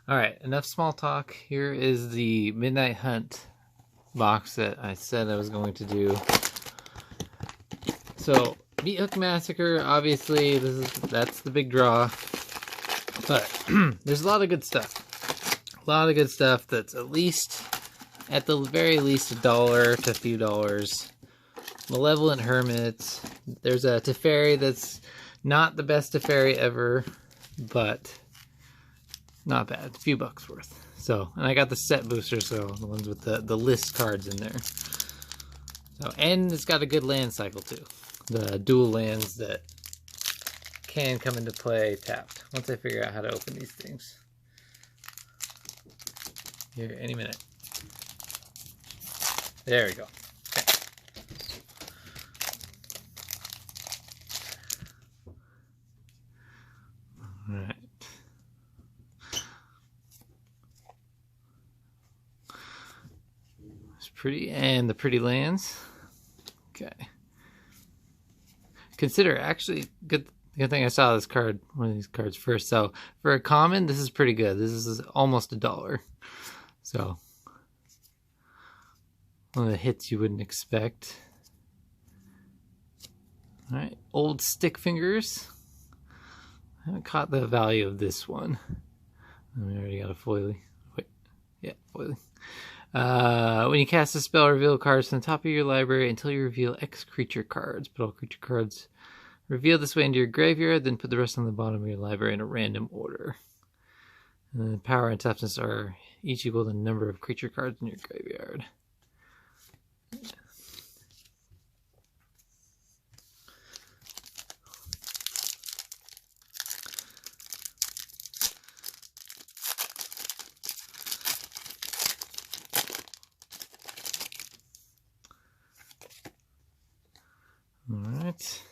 Alright, enough small talk. Here is the Midnight Hunt box that I said I was going to do. So, Meathook Massacre, obviously, that's the big draw. But there's a lot of good stuff. A lot of good stuff that's at the very least $1 to a few dollars. Malevolent Hermit. There's a Teferi that's not the best Teferi ever, but not bad. A few bucks worth. So, and I got the set booster, so the ones with the list cards in there. So, and it's got a good land cycle too. The dual lands that can come into play tapped. Once I figure out how to open these things. Here, any minute. There we go. Okay. All right. It's pretty, and the pretty lands. Okay. Consider, actually, good thing I saw this card, one of these cards first. So for a common, this is pretty good. This is almost $1. So one of the hits you wouldn't expect. All right, Old Stick Fingers. I haven't caught the value of this one. We already got a foily. Wait, yeah, foily. When you cast a spell, reveal cards from the top of your library until you reveal X creature cards. Put all creature cards revealed this way into your graveyard, then put the rest on the bottom of your library in a random order. And then power and toughness are each equal to the number of creature cards in your graveyard. All right.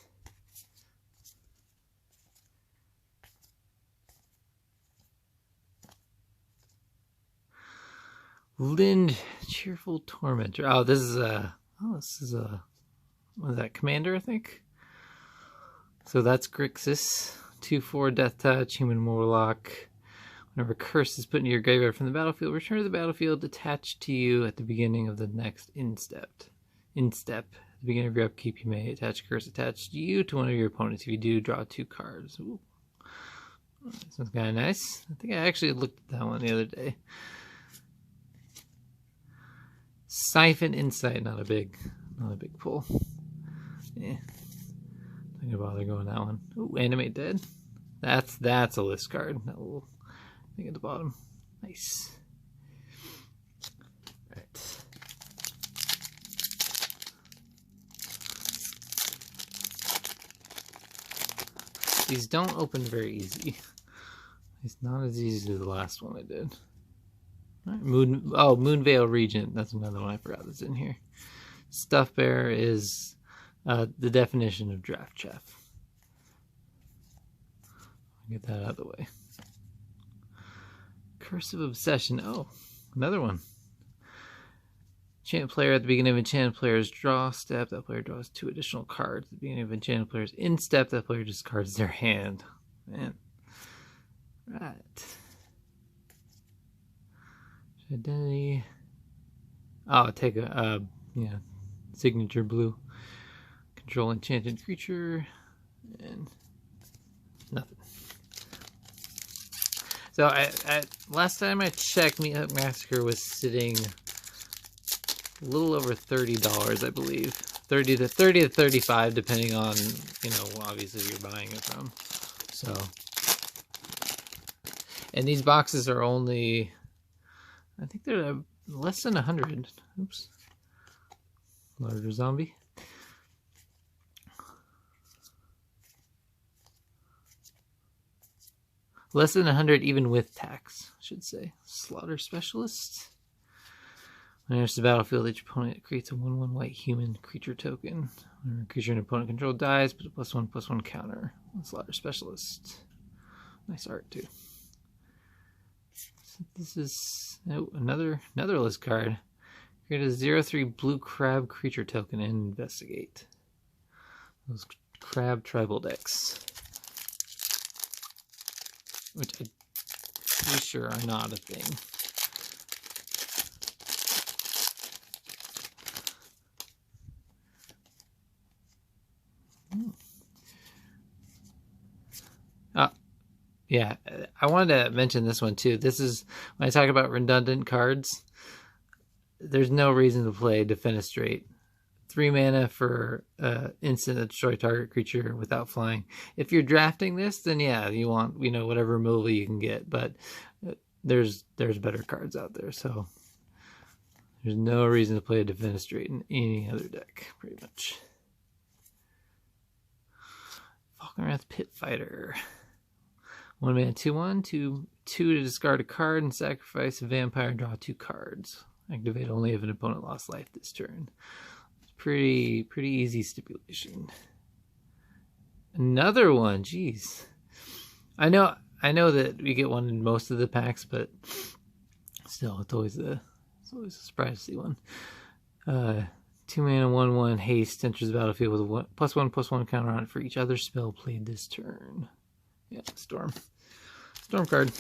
Lind, Cheerful Tormentor. Oh, this is a what is that, Commander, I think? So that's Grixis. 2/4 Death Touch, Human Warlock. Whenever curse is put into your graveyard from the battlefield, return to the battlefield attached to you at the beginning of the next instep. At the beginning of your upkeep, you may attach a curse attached to you to one of your opponents. If you do, draw 2 cards. Ooh. Sounds kind of nice. I think I actually looked at that one the other day. Siphon Insight, not a big pull. Yeah, not gonna bother going that one. Ooh, Animate Dead. That's a list card. That little thing at the bottom. Nice. Right. These don't open very easy. It's not as easy as the last one I did. Right, Moonveil Regent. That's another one I forgot that's in here. Stuff Bear is the definition of Draft Chaff. Get that out of the way. Curse of Obsession. Oh, another one. Enchant player at the beginning of enchanted player's draw step. That player draws 2 additional cards. At the beginning of enchanted player's in step, that player discards their hand. Man. Right. Identity. Oh, take a signature blue. Control enchanted creature and nothing. So last time I checked, Meathook Massacre was sitting a little over $30, I believe. 30 to 35, depending on, obviously who you're buying it from. So, and these boxes are only, I think they're less than 100. Oops. Larger zombie. Less than 100 even with tax, I should say. Slaughter Specialist. When enters the battlefield, each opponent creates a 1/1 white human creature token. When a creature an opponent control dies, put a +1/+1 counter. Slaughter Specialist. Nice art too. This is another list card. Create a 0/3 blue crab creature token and investigate. Those crab tribal decks. Which pretty sure are not a thing. Yeah, I wanted to mention this one too. This is, when I talk about redundant cards, there's no reason to play Defenestrate. 3 mana for instant that destroy target creature without flying. If you're drafting this, then yeah, you want, you know, whatever removal you can get, but there's better cards out there, so there's no reason to play a Defenestrate in any other deck, pretty much. Falkenrath Pit Fighter. 1 mana, 2/1, 2/2 to discard a card and sacrifice a vampire, draw 2 cards. Activate only if an opponent lost life this turn. It's pretty easy stipulation. Another one, jeez. I know that we get one in most of the packs, but still, it's always a surprise to see one. 2 mana, 1/1 haste, enters the battlefield with a +1/+1 counter on it for each other spell played this turn. Yeah, Storm card.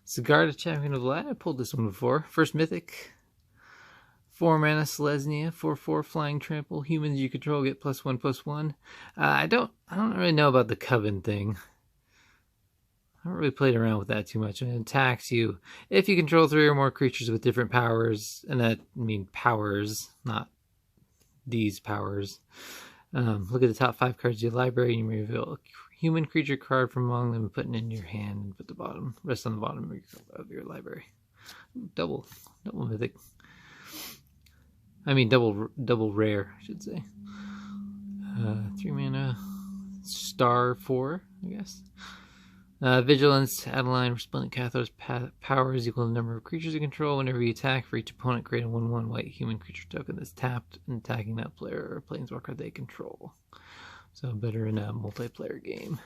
Sigarda, Champion of Light. I pulled this one before. First Mythic. 4 mana, Selesnya, 4/4 flying trample. Humans you control get +1/+1. I don't really know about the Coven thing. I haven't really played around with that too much. And it attacks you if you control 3 or more creatures with different powers, and that powers, not these powers. Look at the top 5 cards of your library, and you may reveal a human creature card from among them, and put it in your hand, and put the rest on the bottom of your library. Double mythic. I mean, double rare, I should say. 3 mana, star 4, I guess. Vigilance, Adeline, Resplendent Cathos, powers equal to the number of creatures you control. Whenever you attack, for each opponent, create a 1/1 white human creature token that's tapped and attacking that player or planeswalker they control. So better in a multiplayer game.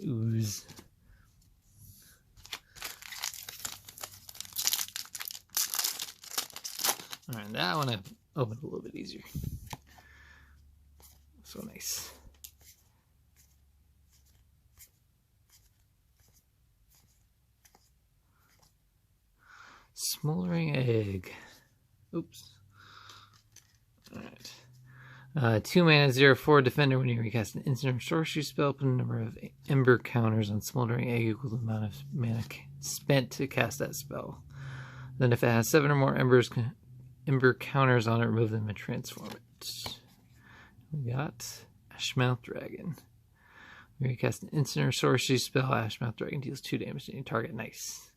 Ooze. Alright, that one I opened a little bit easier. So nice. Smoldering Egg. Oops. Alright. 2 mana, 0/4 defender. When you recast an instant or sorcery spell, put a number of ember counters on Smoldering Egg equal to the amount of mana spent to cast that spell. Then if it has 7 or more ember counters on it, remove them and transform it. We got Ashmouth Dragon. When you cast an instant or sorcery spell, Ashmouth Dragon deals 2 damage to any target. Nice.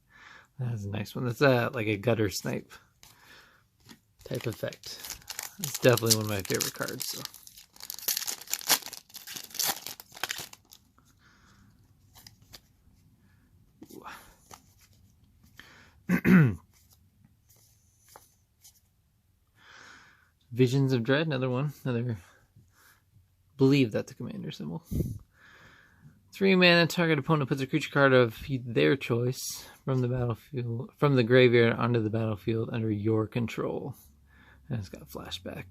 That's a nice one. That's like a gutter snipe type effect. It's definitely one of my favorite cards. So. Visions of Dread, another one. Believe that's a commander symbol. 3 mana, target opponent puts a creature card of their choice from the graveyard onto the battlefield under your control. And it's got flashback.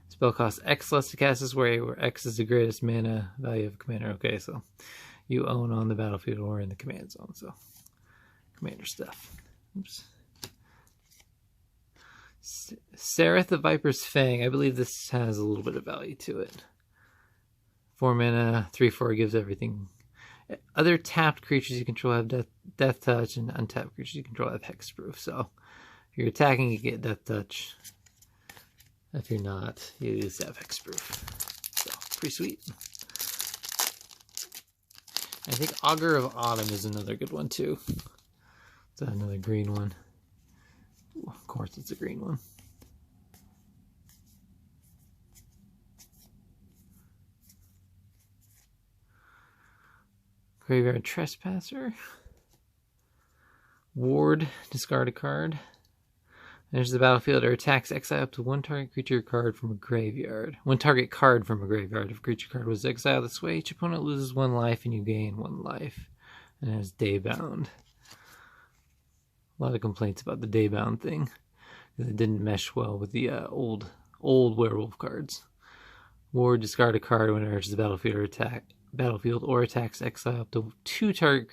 Spell costs X less to cast this way, where X is the greatest mana value of a commander. Okay, so you own on the battlefield or in the command zone. So commander stuff. Oops. Sereth the Viper's Fang. I believe this has a little bit of value to it. 4 mana, 3/4 gives everything. Other tapped creatures you control have death touch, and untapped creatures you control have hexproof. So if you're attacking, you get death touch. If you're not, you just have hexproof. So pretty sweet. I think Augur of Autumn is another good one too. It's another green one. Ooh, of course, it's a green one. Graveyard Trespasser. Ward, discard a card. Enters the battlefield or attacks, exile up to one target creature card from a graveyard. One target card from a graveyard. If a creature card was exiled this way, each opponent loses 1 life and you gain 1 life. And it has Daybound. A lot of complaints about the Daybound thing. It didn't mesh well with the old werewolf cards. Ward, discard a card when it enters the battlefield or attacks, exile up to 2 target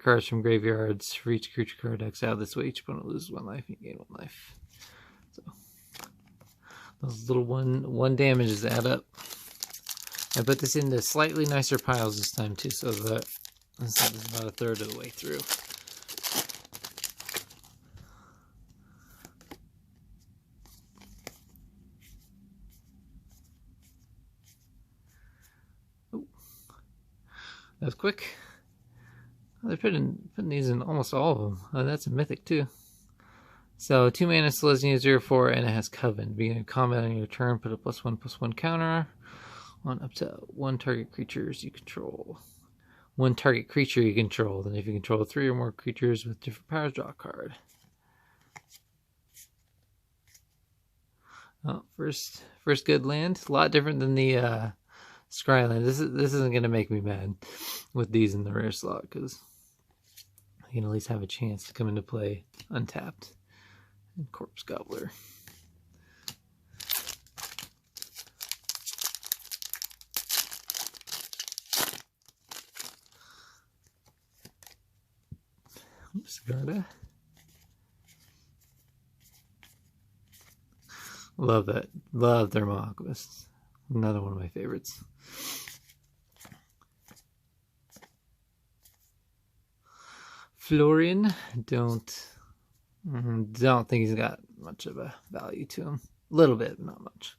cards from graveyards. For each creature card exiled this way, each opponent loses 1 life and you gain 1 life. So those little one damages add up. I put this into slightly nicer piles this time too, so that this is about a third of the way through. That was quick. They're putting these in almost all of them. Oh, that's a mythic too. So 2 mana Selesnya 0/4 and it has Coven. Beginning of combat on your turn, put a +1/+1 counter on up to 1 target creatures you control. 1 target creature you control. Then if you control 3 or more creatures with different powers, draw a card. Oh, first good land. A lot different than the Scryland. This isn't going to make me mad with these in the rare slot, because I can at least have a chance to come into play untapped. And Corpse Gobbler. Oops, Garda. Love that. Love Thermal Alchemist. Another one of my favorites. Florian, don't think he's got much of a value to him. A little bit, not much.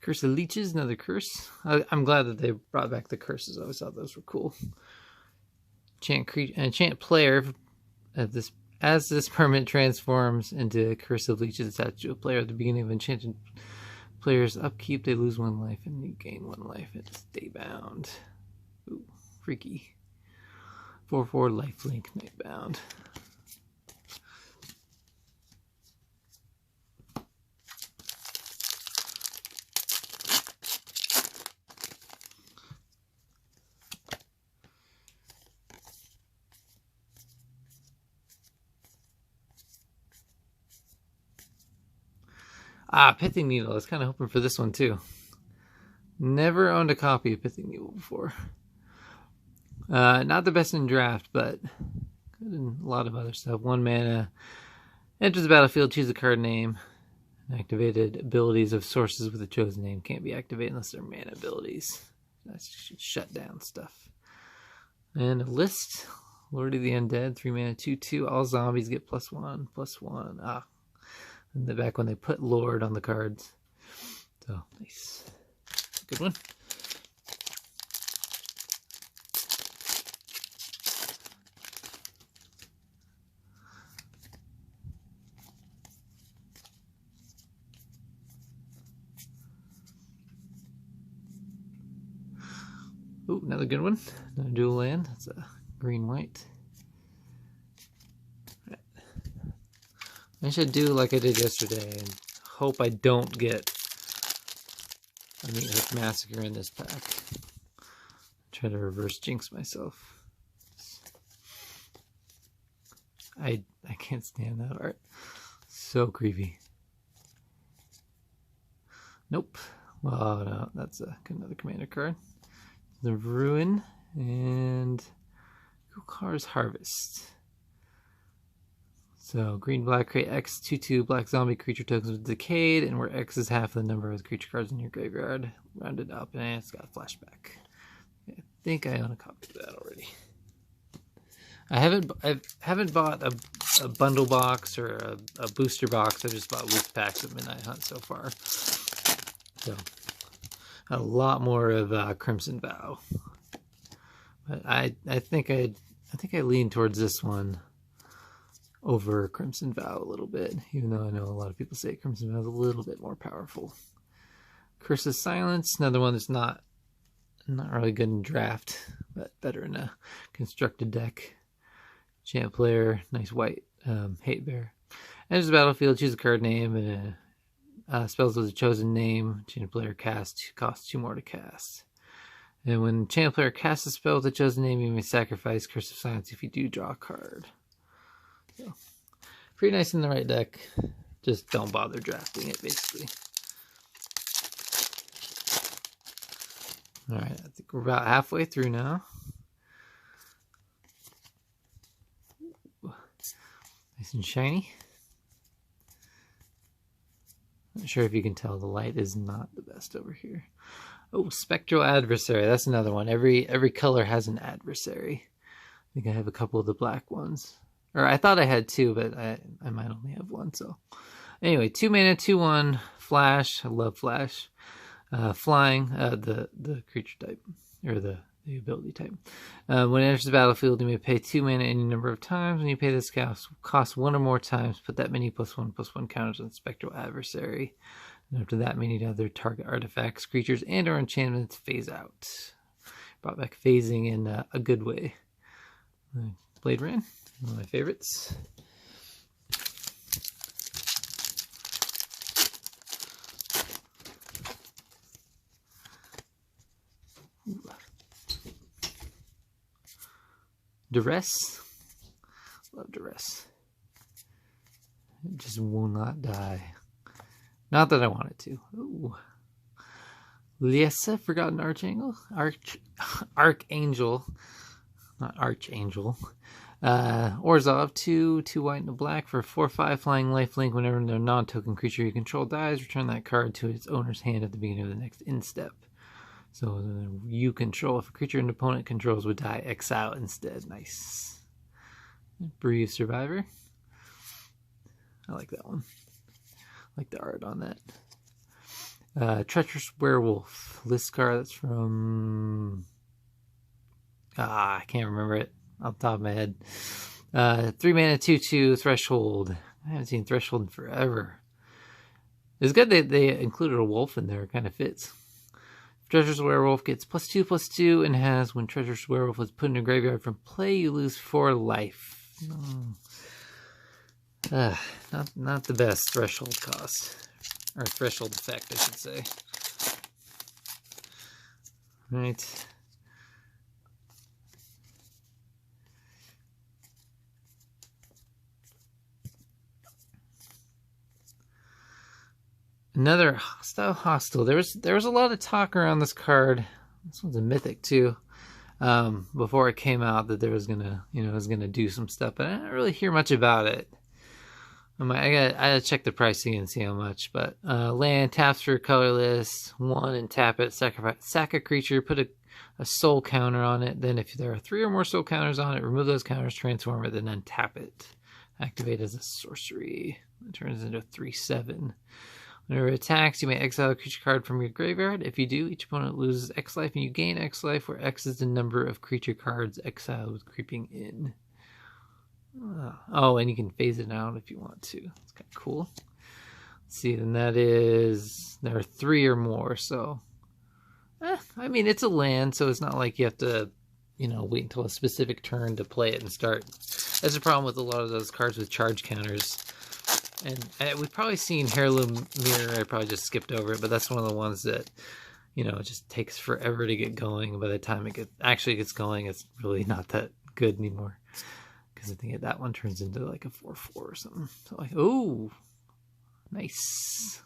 Curse of Leeches, another curse. I'm glad that they brought back the curses. I always thought those were cool. Enchant player, as this permanent transforms into Curse of Leeches attached to a player at the beginning of enchanted player's upkeep, they lose 1 life and you gain 1 life. It's Daybound. Ooh, freaky. 4/4 lifelink, Nightbound. Pithing Needle. I was kind of hoping for this one too. Never owned a copy of Pithing Needle before. Not the best in draft, but good in a lot of other stuff. 1 mana. Enters the battlefield, choose a card name. Activated abilities of sources with a chosen name can't be activated unless they're mana abilities. That's shut down stuff. And a list. Lord of the Undead. 3 mana, 2/2. All zombies get +1/+1. In the back when they put Lord on the cards. So, nice. Good one. Ooh, another good one. Another dual land. That's a green-white. I should do like I did yesterday and hope I don't get a Meathook Massacre in this pack. Try to reverse jinx myself. I can't stand that art. So creepy. Nope. Well, no, that's another commander card. The Ruin and Kukar's Harvest. So, green-black, create X, 2/2 black zombie creature tokens with Decayed, and where X is half the number of creature cards in your graveyard. Rounded up, and it's got a flashback. I think I own a copy of that already. I haven't bought a bundle box or a booster box. I just bought loose packs of Midnight Hunt so far. So, a lot more of Crimson Vow. But I think I lean towards this one over Crimson Vow a little bit, even though I know a lot of people say Crimson Vow is a little bit more powerful. Curse of Silence, another one that's not really good in draft, but better in a constructed deck. Champ player, nice white hate bear. Enters the battlefield, choose a card name, and spells with a chosen name. Champ player costs 2 more to cast. And when champ player casts a spell with a chosen name, you may sacrifice Curse of Silence if you do draw a card. So, pretty nice in the right deck. Just don't bother drafting it, basically. Alright, I think we're about halfway through now. Nice and shiny. Not sure if you can tell, the light is not the best over here. Oh, Spectral Adversary. That's another one. Every color has an adversary. I think I have a couple of the black ones. Or I thought I had 2, but I might only have 1. So anyway, 2 mana, 2/1, Flash. I love Flash. Flying, the creature type, or the ability type. When it enters the battlefield, you may pay 2 mana any number of times. When you pay this cost 1 or more times, put that many +1/+1 counters on Spectral Adversary. And after that, many other target artifacts, creatures, and or enchantments phase out. Brought back phasing in a good way. Blade Ran, one of my favorites. Duress. Love Duress. It just will not die. Not that I want it to. Ooh. Liesa, Forgotten Archangel. Archangel. Not Archangel. Orzhov, 2 white and a black for 4/5 flying lifelink. Whenever a non-token creature you control dies, return that card to its owner's hand at the beginning of the next instep. So you control. If a creature an opponent controls would die, exile instead. Nice. Bereaved Survivor. I like that one. I like the art on that. Treacherous Werewolf. Liskar, that's from... I can't remember it off the top of my head. 3 mana, 2/2, Threshold. I haven't seen Threshold in forever. It's good they included a wolf in there. It kind of fits. Treacherous Werewolf gets +2/+2 and has, when Treacherous Werewolf is put in a graveyard from play, you lose 4 life. Not the best threshold cost. Or threshold effect, I should say. Right. Another hostile. There was a lot of talk around this card. This one's a mythic too. Before it came out that there was gonna, it was gonna do some stuff, but I didn't really hear much about it. I gotta check the pricing and see how much. But land, taps for colorless, 1 and tap it. Sack a creature, put a soul counter on it. Then if there are 3 or more soul counters on it, remove those counters, transform it, then untap it. Activate as a sorcery. It turns into a 3/7. Whenever it attacks, you may exile a creature card from your graveyard. If you do, each opponent loses X life and you gain X life, where X is the number of creature cards exiled with creeping in. Oh, and you can phase it out if you want to. It's kind of cool. Let's see, then that is... There are 3 or more, so... I mean, it's a land, so it's not like you have to, wait until a specific turn to play it and start. That's the problem with a lot of those cards with charge counters. And we've probably seen Heirloom Mirror. I probably just skipped over it, but that's one of the ones that, it just takes forever to get going. By the time it actually gets going, it's really not that good anymore. Because I think that one turns into like a 4/4 or something. So like, oh, nice,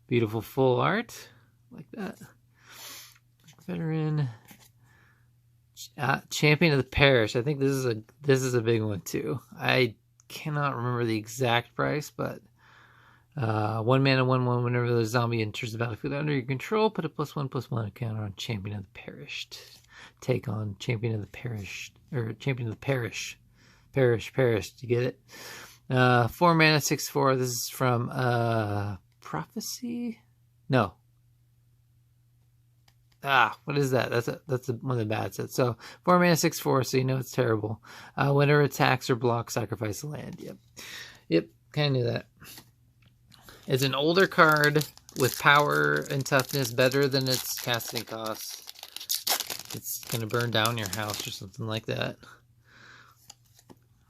beautiful full art like that. Veteran, Champion of the Parish. I think this is a big one too. I cannot remember the exact price, but 1 mana, 1/1. Whenever the zombie enters the battlefield under your control, put a +1/+1 counter on Champion of the Perished. Take on Champion of the Perished, or Champion of the Parish. Parish. You get it? 4 mana, 6/4. This is from Prophecy. No. What is that? That's one of the bad sets. So 4 mana 6/4, so you know it's terrible. Whenever attacks or blocks, sacrifice a land. Yep. Kind of knew that. It's an older card with power and toughness better than its casting cost. It's gonna burn down your house or something like that.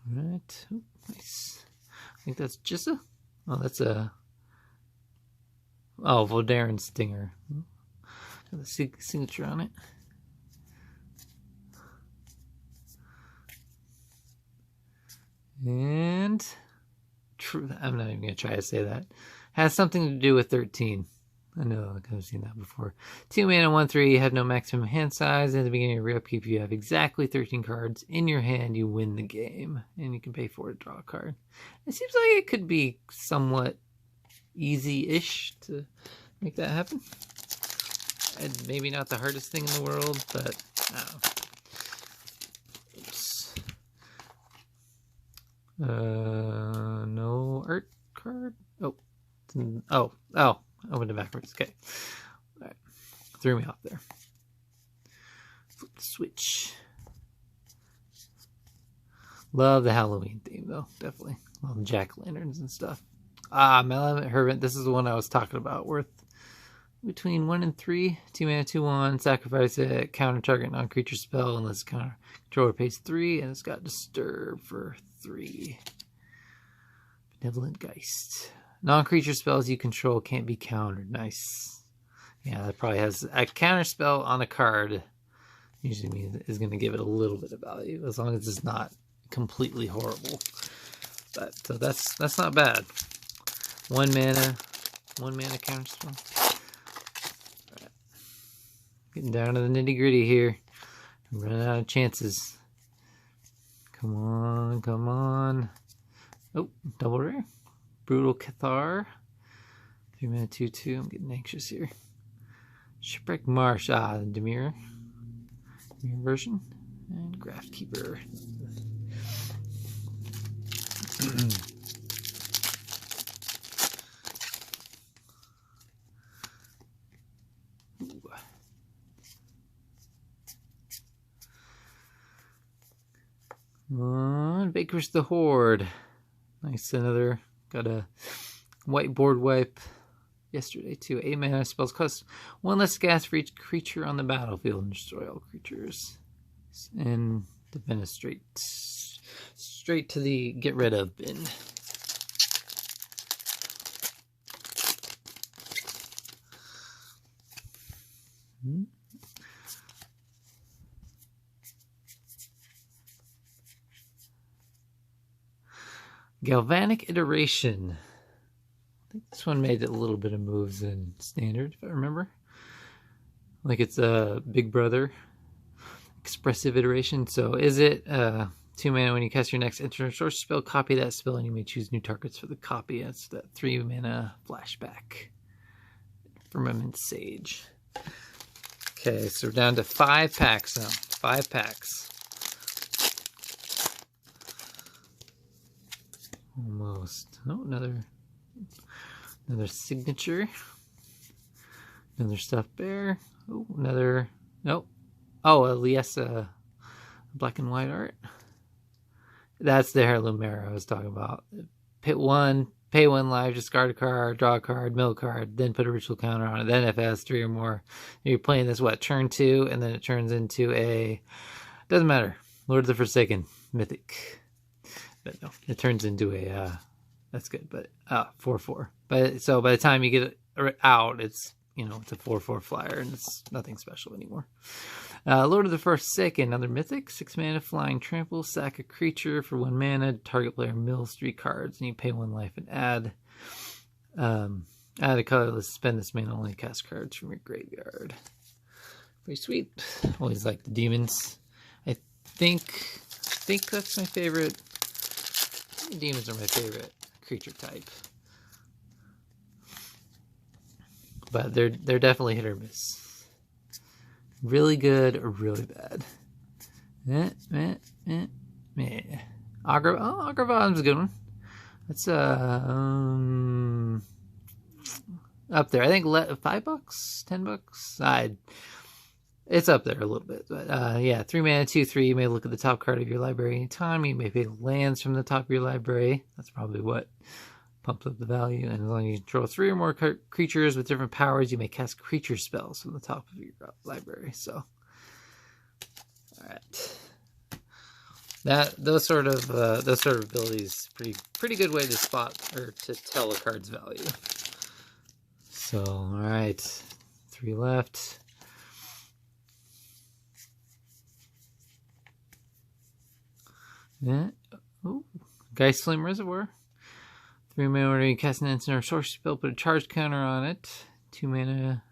All right. Ooh, nice. I think that's Jissa. Oh, that's a. Oh, Voldaren Stinger. Got the signature on it. And I'm not even going to try to say that. Has something to do with 13. I know, I've seen that before. 2 mana, 1/3. You have no maximum hand size. At the beginning of your upkeep, you have exactly 13 cards in your hand. You win the game. And you can pay 4 to draw a card. It seems like it could be somewhat easy-ish to make that happen. And maybe not the hardest thing in the world, but I don't know. No art card. Oh, opened it backwards. Okay, all right. Threw me off there. Flip the switch. Love the Halloween theme though, definitely. Love the jack-o'-lanterns and stuff. Malevolent Hermit. This is the one I was talking about. Worth between 1 and 3. 2 mana, 2/1. Sacrifice it. Counter target non-creature spell unless counter controller pays 3, and it's got Disturb for 3. Benevolent Geist. Non-creature spells you control can't be countered. Nice. Yeah, that probably has a counter spell on a card. Usually means is going to give it a little bit of value, as long as it's not completely horrible. But so that's not bad. 1 mana counter spell. Right. Getting down to the nitty gritty here. I'm running out of chances. Come on. Oh, double rare. Brutal Cathar. 3 mana 2/2. I'm getting anxious here. Shipwreck Marsh. The Dimir version. And Graftkeeper. Come on, Baker's the Horde. Nice, another. Got a whiteboard wipe yesterday too. 8 mana spells cost 1 less gas for each creature on the battlefield and destroy all creatures. And defenestrate straight to the get rid of bin. Galvanic Iteration. I think this one made a little bit of moves in Standard, if I remember. Like it's a Big Brother expressive iteration. So is it 2 mana when you cast your next instant source spell, copy that spell, and you may choose new targets for the copy. That's that 3 mana flashback. Firmament Sage. Okay, so we're down to 5 packs now. 5 packs. Almost. Oh, another signature. Another stuffed bear. Oh, another. Nope. Oh, Liesa black and white art. That's the Heirloom Mare I was talking about. Pit 1, pay 1 life, discard a card, draw a card, mill a card, then put a ritual counter on it. Then if it has 3 or more, you're playing this, turn 2, and then it turns into a. Doesn't matter. Lord of the Forsaken Mythic. But no, it turns into a, that's good, but 4/4. But so by the time you get it out, it's, it's a 4/4 flyer, and it's nothing special anymore. Lord of the Forsaken, another Mythic, 6 mana, flying, trample, sack a creature for 1 mana, target player mills 3 cards, and you pay 1 life and add a colorless, spend this mana only, cast cards from your graveyard. Pretty sweet. Always like the demons. I think that's my favorite. Demons are my favorite creature type, but they're definitely hit or miss. Really good or really bad. Agrabah's a good one. That's up there. I think $5, $10. It's up there a little bit, but yeah, 3 mana, 2/3. You may look at the top card of your library anytime. You may pay lands from the top of your library. That's probably what pumps up the value. And as long as you control 3 or more creatures with different powers, you may cast creature spells from the top of your library. So, all right, those sort of abilities, pretty good way to spot or to tell a card's value. So, all right, 3 left. Yeah. Oh, Geist Flame Reservoir. 3 mana when you cast an instant or sorcery spell, put a charge counter on it. 2 mana,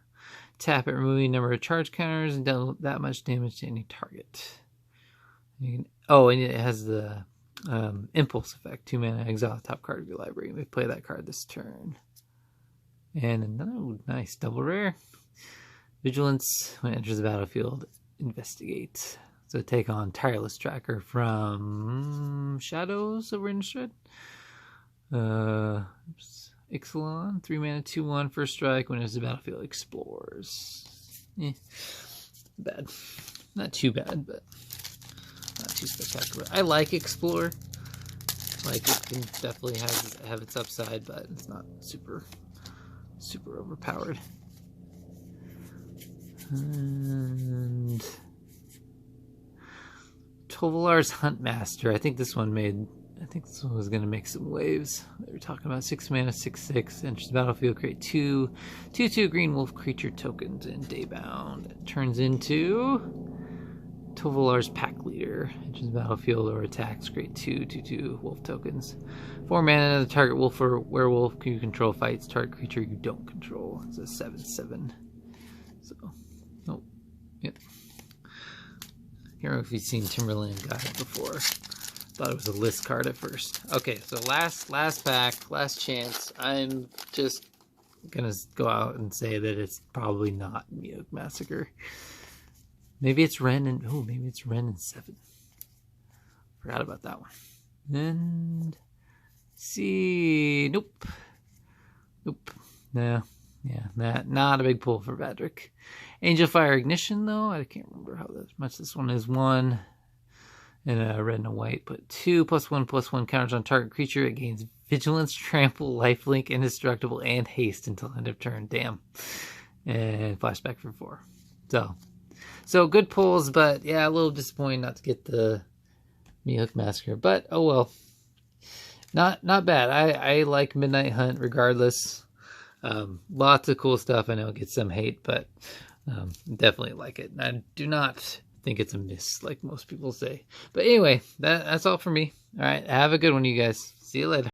tap it, removing a number of charge counters, and deal that much damage to any target. And it has the impulse effect. 2 mana, exile the top card of your library. You may play that card this turn. And another nice double rare. Vigilance, when it enters the battlefield, investigate. So take on Tireless Tracker from Shadows of Innistrad. Ixalan, 3 mana, 2/1, first strike. When it enters the battlefield, explores. Bad. Not too bad, but not too spectacular. I like Explore. Like, it can definitely have its upside, but it's not super overpowered. And Tovolar's Huntmaster. I think this one was going to make some waves. They were talking about 6 mana, 6/6. Enters the battlefield, create 2/2 green wolf creature tokens and daybound. It turns into Tovolar's Pack Leader. Enters the battlefield or attacks, create 2/2 wolf tokens. 4 mana, the target wolf or werewolf you control fights target creature you don't control. It's a 7/7. So, oh, yep. I don't know if you've seen Timberland Guide before. Thought it was a list card at first. Okay, so last pack, last chance. I'm just gonna go out and say that it's probably not Meowth Massacre. Maybe it's Wrenn and maybe it's Wrenn and 7. Forgot about that one. And see, nope. No, yeah, not a big pull for Vadrik. Angelfire Ignition, though, I can't remember how much this one is. 1 and a red and a white. Put 2/1/1 counters on target creature. It gains Vigilance, Trample, Lifelink, Indestructible, and Haste until end of turn. Damn. And flashback for 4. So good pulls, but yeah, a little disappointing not to get the Meowth Massacre. But oh well, not bad. I like Midnight Hunt regardless. Lots of cool stuff. I know it gets some hate, but definitely like it. I do not think it's a miss like most people say. But anyway, that's all for me. All right, have a good one, you guys. See you later.